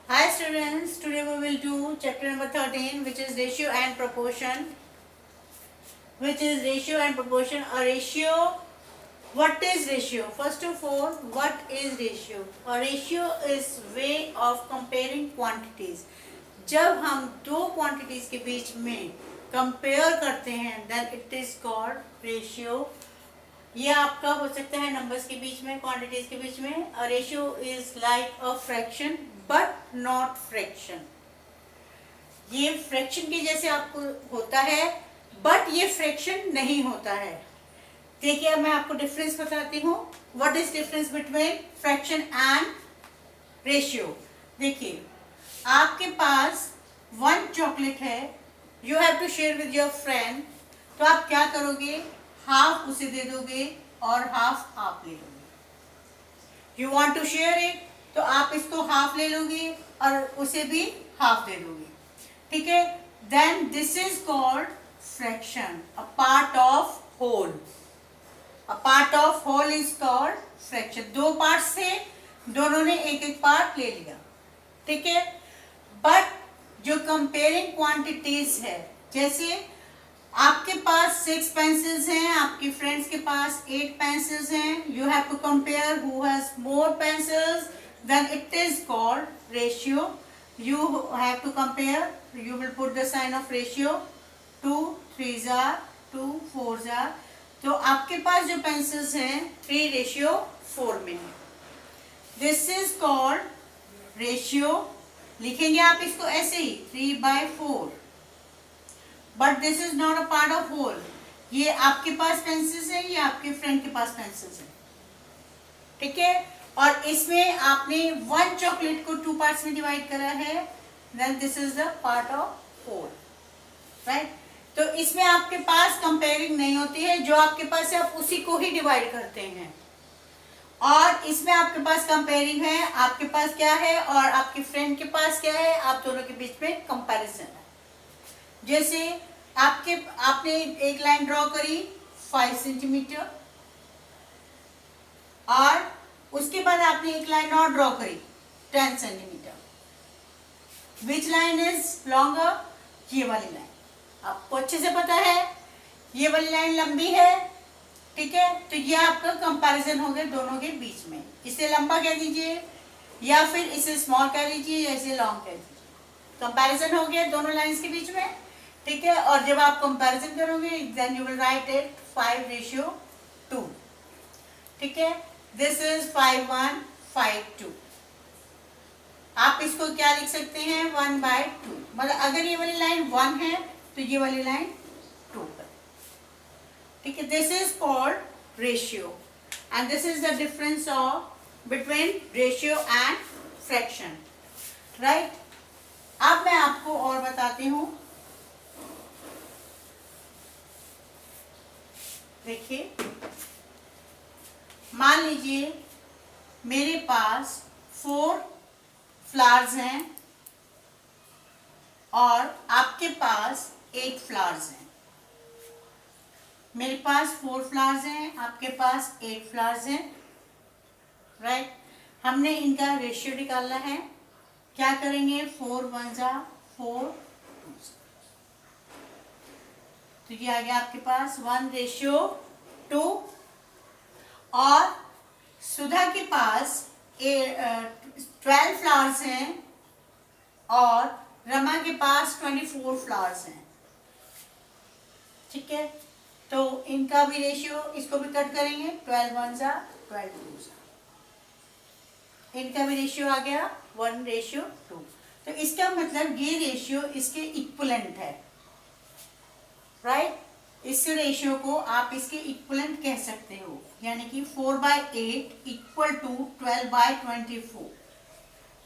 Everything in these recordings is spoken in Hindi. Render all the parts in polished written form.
Hi students, today we will do chapter number 13, which is ratio and proportion. A ratio, what is ratio? First of all, what is ratio? A ratio is way of comparing quantities. जब हम दो quantities के बीच में compare करते हैं, then it is called ratio. ये आपका हो सकता है नंबर्स के बीच में, क्वांटिटीज के बीच में. A ratio is like a fraction but not fraction. ये फ्रैक्शन के जैसे आपको होता है बट ये फ्रैक्शन नहीं होता है. देखिए मैं आपको डिफरेंस बताती हूँ. What is difference between fraction and ratio. देखिए आपके पास 1 चॉकलेट है, you have to share with your friend. तो आप क्या करोगे, हाफ उसे दे दोगे और हाफ आप ले लोगे. You want to share it, तो आप इसको हाफ ले लोगे और उसे भी हाफ दे दोगे. ठीक है, then this is called fraction. A part of whole. A part of whole is called fraction. दो पार्ट से दोनों ने एक एक पार्ट ले लिया. ठीक है, बट जो कंपेयरिंग क्वांटिटीज है, जैसे आपके पास 6 पेंसिल्स हैं, आपके फ्रेंड्स के पास 8 पेंसिल्स हैं. You have to compare who has more pencils, then it is called ratio. You have to compare, you will put the sign of ratio. 2 3 are 2 4 are. तो आपके पास जो पेंसिल्स हैं 3:4 में है. This is called ratio. लिखेंगे आप इसको ऐसे ही 3/4. But this is not a part of whole. ये आपके पास पेंसिल्स है, ये आपके फ्रेंड के पास पेंसिल्स है. ठीक है, और इसमें आपने 1 चॉकलेट को 2 पार्ट्स में डिवाइड करा है, then this is the part of whole. Right. तो इसमें आपके पास कंपेयरिंग नहीं होती है. जो आपके पास है आप उसी को ही डिवाइड करते हैं. और इसमें आपके पास कंपेयरिंग है, आपके पास क्या है और आपके फ्रेंड के पास क्या है, आप दोनों के बीच में कंपैरिजन है. जैसे आपने एक लाइन ड्रॉ करी 5 सेंटीमीटर और उसके बाद आपने एक लाइन और ड्रॉ करी 10 centimetre. Which line is longer? ये वाली लाइन. आपको अच्छे से पता है ये वाली लाइन लंबी है. ठीक है, तो ये आपका कंपैरिजन हो गया दोनों के बीच में. इसे लंबा कह दीजिए या फिर इसे स्मॉल कह लीजिए या इसे लॉन्ग कह दीजिए. कंपैरिजन हो गया दोनों लाइंस के बीच में. ठीक है, और जब आप कंपैरिजन करोगे then you will write it 5:2. ठीक है, दिस इज 5:1:5:2. आप इसको क्या लिख सकते हैं 1/2. मतलब अगर ये वाली लाइन 1 है तो ये वाली लाइन 2 है. ठीक है, this is called ratio and this is the difference of between ratio and fraction. Right. अब मैं आपको और बताती हूं. देखिए मान लीजिए मेरे पास 4 फ्लावर्स हैं और आपके पास 8 फ्लावर्स हैं. मेरे पास 4 फ्लावर्स हैं, आपके पास 8 फ्लावर्स हैं. राइट. हमने इनका रेशियो निकालना है. क्या करेंगे 4 1 4. तो ये आ गया आपके पास 1:2. और सुधा के पास 12 फ्लावर्स हैं और रमा के पास 24 फ्लावर्स हैं. ठीक है, तो इनका भी रेशियो, इसको भी कट करेंगे 12 1 12 2. इनका भी रेशियो आ गया 1:2. तो इसका मतलब ये रेशियो इसके इक्वलेंट है. राइट. इस रेशियो को आप इसके इक्वलेंट कह सकते हो, यानी कि 4/8 इक्वल टू 12/24.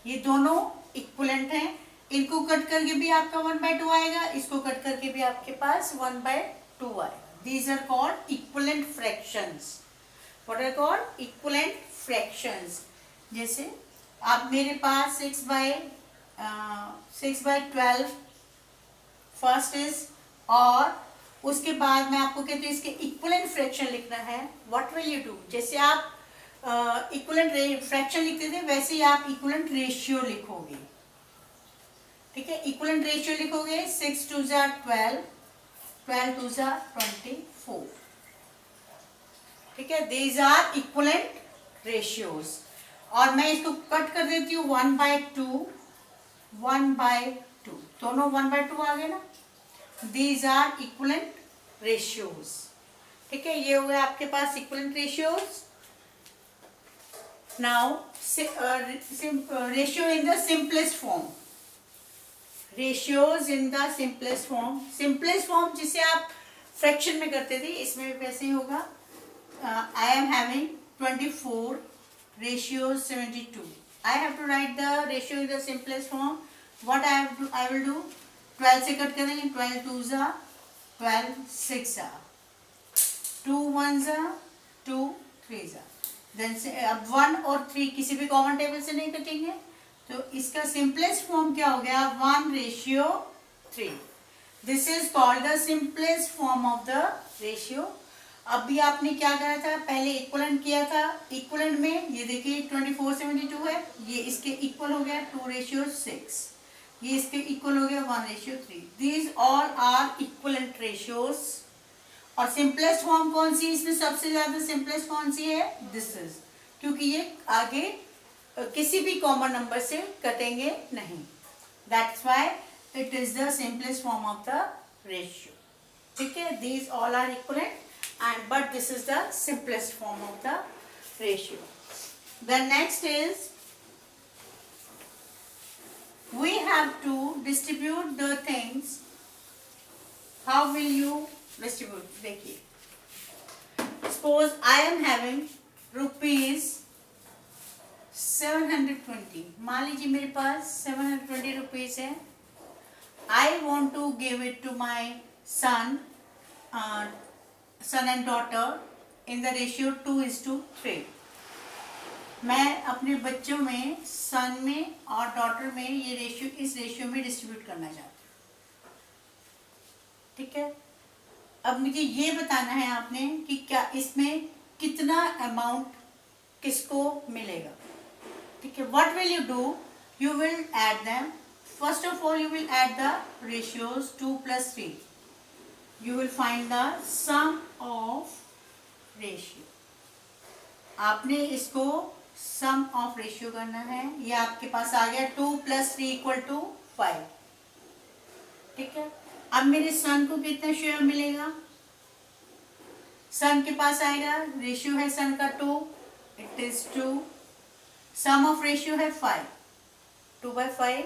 ये दोनों इक्वलेंट हैं. इनको कट करके भी आपका 1/2 आएगा, इसको कट करके भी आपके पास 1/2 आएगा. These are called equivalent fractions. What are called equivalent fractions? जैसे आप मेरे पास 6/12 फर्स्ट इज, और उसके बाद मैं आपको कहती हूँ इसके इक्वलेंट फ्रैक्शन लिखना है. What will you do? जैसे आप इक्वलेंट फ्रैक्शन लिखते थे वैसे ही आप इक्वलेंट रेशियो लिखोगे. ठीक है, इक्वलेंट रेशियो लिखोगे 6 2 जा 12, 12 2 जा 24। ठीक है, दीज आर इक्वलेंट रेशियोज। और मैं इसको कट कर देती हूँ 1/2, 1/2, दोनों 1/2 आ गए ना। These are equivalent ratios. ठीक है, ये हुए आपके पास equivalent ratios. Now ratio in the simplest form, ratios in the simplest form. Simplest form जिसे आप फ्रैक्शन में करते थे, इसमें भी वैसे ही होगा। I am having 24 ratio 72। I have to write the ratio in the simplest form. What I will do, 12 से कट करेंगे, 12 2 जा 12, 6 जा 2 1 जा 2 3 जा। देन से अब 1 और 3 किसी भी कॉमन टेबल से नहीं कटेंगे, तो इसका सिंपलेस्ट फॉर्म क्या हो गया, 1/3। This is called the simplest form of the ratio. अभी आपने क्या करा था, पहले इक्वलेंट किया था। इक्वलेंट में ये देखिए 24 72 है, ये इसके इक्वल हो गया 2/6, ये इसके इक्वल हो गया 1/3। These all are equivalent ratios. और सिंपलेस्ट फॉर्म कौन सी, इसमें सबसे ज्यादा सिंपलेस्ट कौन सी है, दिस इज, क्योंकि ये आगे किसी भी कॉमन नंबर से कटेंगे नहीं। That's why it is the simplest form of the ratio. ठीक है, these all are equivalent and but this is the simplest form of the ratio. The next is we have to distribute the things. How will you distribute? देखिए, suppose I am having rupees 720। मान लीजिए मेरे पास 720 रुपीज है। I want to give it to my son and daughter in the ratio 2:3। मैं अपने बच्चों में, सन में और डॉटर में ये रेशियो, इस रेशियो में डिस्ट्रीब्यूट करना चाहती हूँ। ठीक है, अब मुझे ये बताना है आपने कि क्या इसमें कितना अमाउंट किसको मिलेगा। ठीक है, what will you do, you will add them. First of all you will add the ratios 2 + 3। You will find the sum of ratio. आपने इसको सम ऑफ रेशियो करना है। ये आपके पास आ गया 2 + 3 = 5। ठीक है, अब मेरे सन को कितना शेयर मिलेगा, सन के पास आएगा, रेशियो है सन का 2, it is 2। Sum of ratio है 5, 2/5,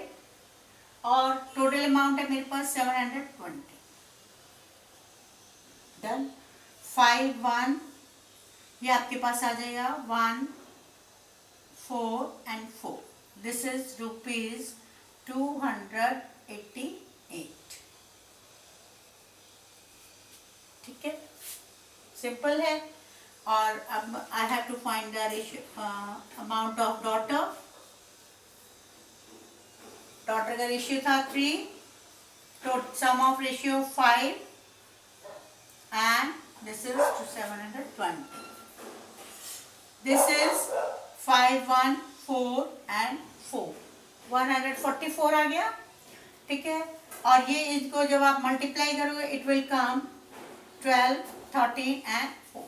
और टोटल अमाउंट है मेरे पास 720। डन, 5 1, ये आपके पास आ जाएगा 1 4 and 4। This is rupees 288। ठीक है, सिंपल है। और अब I have to find the ratio amount of daughter. Daughter का रेशियो था 3, तो sum of ratio 5 and this is 720। This is 5 1 4 and 4, 144 आ गया। ठीक है, और ये इसको जब आप मल्टीप्लाई करोगे इट विल कम 12 13 and 4।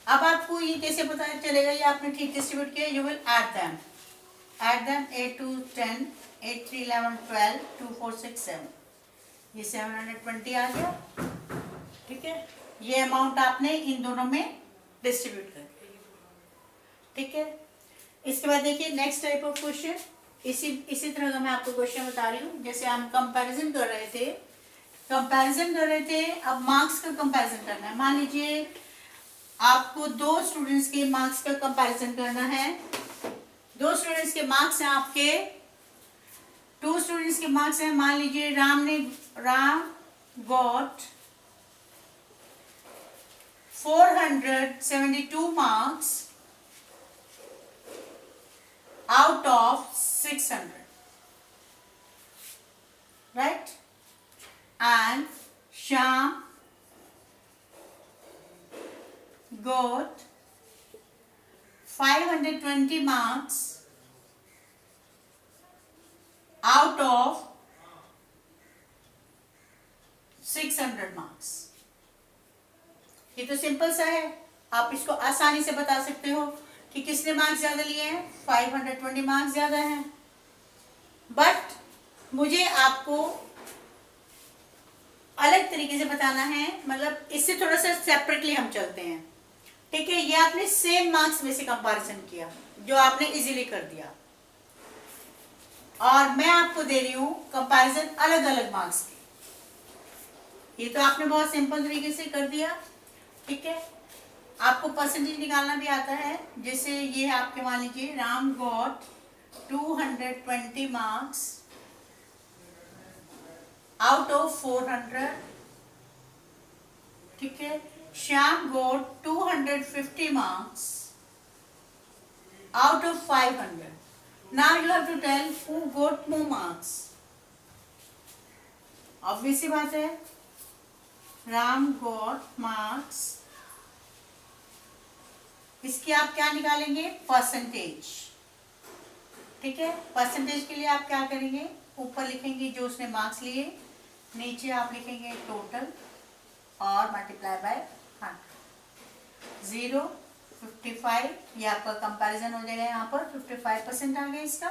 अब आपको ये कैसे पता चलेगा ये आपने ठीक डिस्ट्रीब्यूट किया, यू विल ऐड देम 8 2 10, 8 3 11 12, 2 4 6 7, ये 720 आ गया। ठीक है, ये अमाउंट आपने इन दोनों में डिस्ट्रीब्यूट कर। ठीक है, इसके बाद देखिए नेक्स्ट टाइप ऑफ क्वेश्चन। इसी तरह का मैं आपको क्वेश्चन बता रही हूँ। जैसे हम कंपैरिजन कर रहे थे, अब मार्क्स का कंपैरिजन करना है। मान लीजिए आपको 2 स्टूडेंट्स के मार्क्स का कंपैरिजन करना है। 2 स्टूडेंट्स के मार्क्स हैं आपके, 2 स्टूडेंट्स के मार्क्स हैं। मान लीजिए Ram got 472 marks out of 600, right? And Shyam got 520 marks out of 600 marks. ये तो सिंपल सा है, आप इसको आसानी से बता सकते हो कि किसने मार्क्स ज्यादा लिए हैं, 520 मार्क्स ज्यादा हैं। बट मुझे आपको अलग तरीके से बताना है, मतलब इससे थोड़ा सा सेपरेटली हम चलते हैं। ठीक है, ये आपने सेम मार्क्स में से कंपैरिजन किया जो आपने इजीली कर दिया, और मैं आपको दे रही हूं कंपैरिजन अलग अलग मार्क्स की। ये तो आपने बहुत सिंपल तरीके से कर दिया। ठीक है, आपको परसेंटेज निकालना भी आता है। जैसे ये आपके मान लीजिए Ram got 220 marks out of 400। ठीक है, Shyam got 250 marks out of 500. Now you have to tell who got more marks. Obvious सी बात है, राम got marks, इसकी आप क्या निकालेंगे, परसेंटेज। ठीक है, परसेंटेज के लिए आप क्या करेंगे, ऊपर लिखेंगे जो उसने मार्क्स लिए, नीचे आप लिखेंगे टोटल और मल्टीप्लाई बाय 100। 0.55, ये आपका कंपैरिजन हो जाएगा, यहाँ पर 55% आ गया इसका।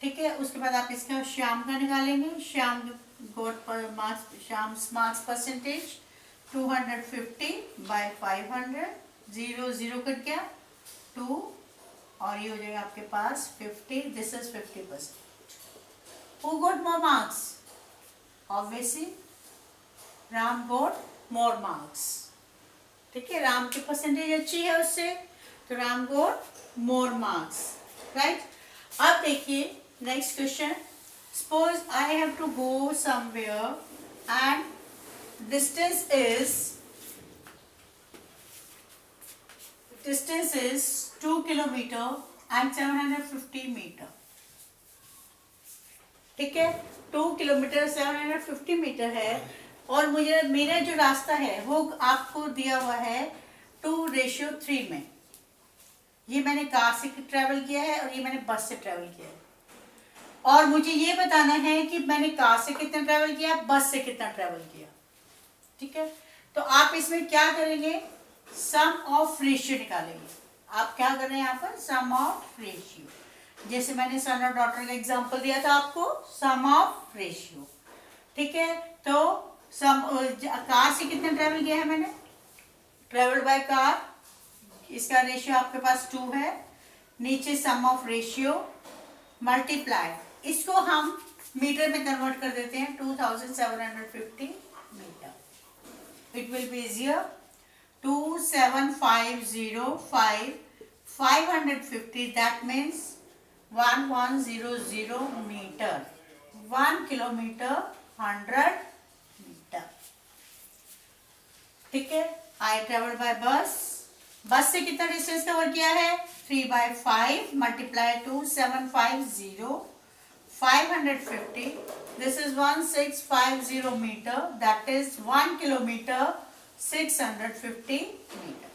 ठीक है, उसके बाद आप इसका श्याम का निकालेंगे। Shyam got marks, Shyam marks percentage 250 by 500, 0 0 cut गया 2, और ये हो जाएगा आपके पास 50। This is 50%। Who got more marks, obviously Ram got more marks. ठीक है, राम की परसेंटेज अच्छी है उससे, तो Ram got more marks, right. अब देखिए next question. Suppose I have to go somewhere and distance is 2 kilometre and 750 metre. ठीक है, 2 किलोमीटर 750 मीटर है, और मुझे मेरा जो रास्ता है वो आपको दिया हुआ है 2:3 में। ये मैंने कार से ट्रेवल किया है और ये मैंने बस से ट्रेवल किया है, और मुझे ये बताना है कि मैंने कार से कितना ट्रेवल किया, बस से कितना ट्रेवल किया। ठीक है, तो आप इसमें क्या करेंगे, सम ऑफ रेशियो निकालेंगे। आप क्या कर रहे हैं यहाँ पर, सम ऑफ रेशियो। जैसे मैंने सन और डॉटर का एग्जाम्पल दिया था आपको, सम ऑफ रेशियो। ठीक है, तो कार से कितना ट्रेवल किया है मैंने, ट्रेवल बाय कार, इसका रेशियो आपके पास 2 है। नीचे सम ऑफ रेशियो मल्टीप्लाई, इसको हम मीटर में कन्वर्ट कर देते हैं, 2750 metre. It will be easier, 27505 550, that means 1100 metre. 1 kilometre 100 metre. ठीक है, आई ट्रेवल बाय बस, बस से कितना डिस्टेंस कवर किया है, 3/5 multiply 2750 550, this is 1650 metre, that is 1 kilometre 650 metre.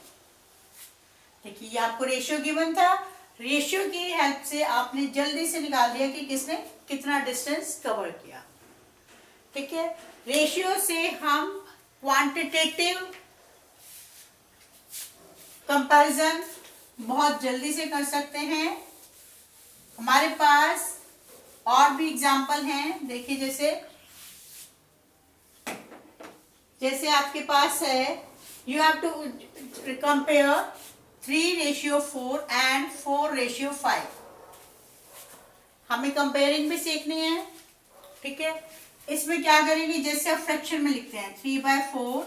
देखिए ये आपको रेशियो गिवन था, रेशियो की हेल्प से आपने जल्दी से निकाल दिया कि किसने कितना डिस्टेंस कवर किया। ठीक है, रेशियो से हम क्वांटिटेटिव कंपैरिजन बहुत जल्दी से कर सकते हैं। हमारे पास और भी एग्जाम्पल हैं, देखिए जैसे आपके पास है, you have to compare 3:4 and 4:5। हमें कंपेयरिंग भी सीखनी है। ठीक है, इसमें क्या करेंगे, जैसे आप फ्रैक्शन में लिखते हैं 3/4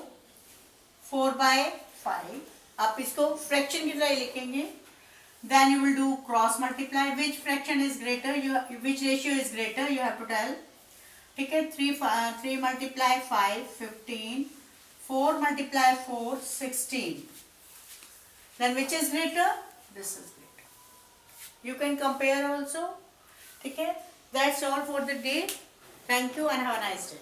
4/5, आप इसको फ्रैक्शन की तरह लिखेंगे। Then you will do cross multiply, which fraction is greater, which ratio is greater, you have to tell. ठीक है, 3 multiply 5 15, 4 multiply 4 16, then which is greater, this is greater. You can compare also. ठीक है, that's all for the day. Thank you and have a nice day.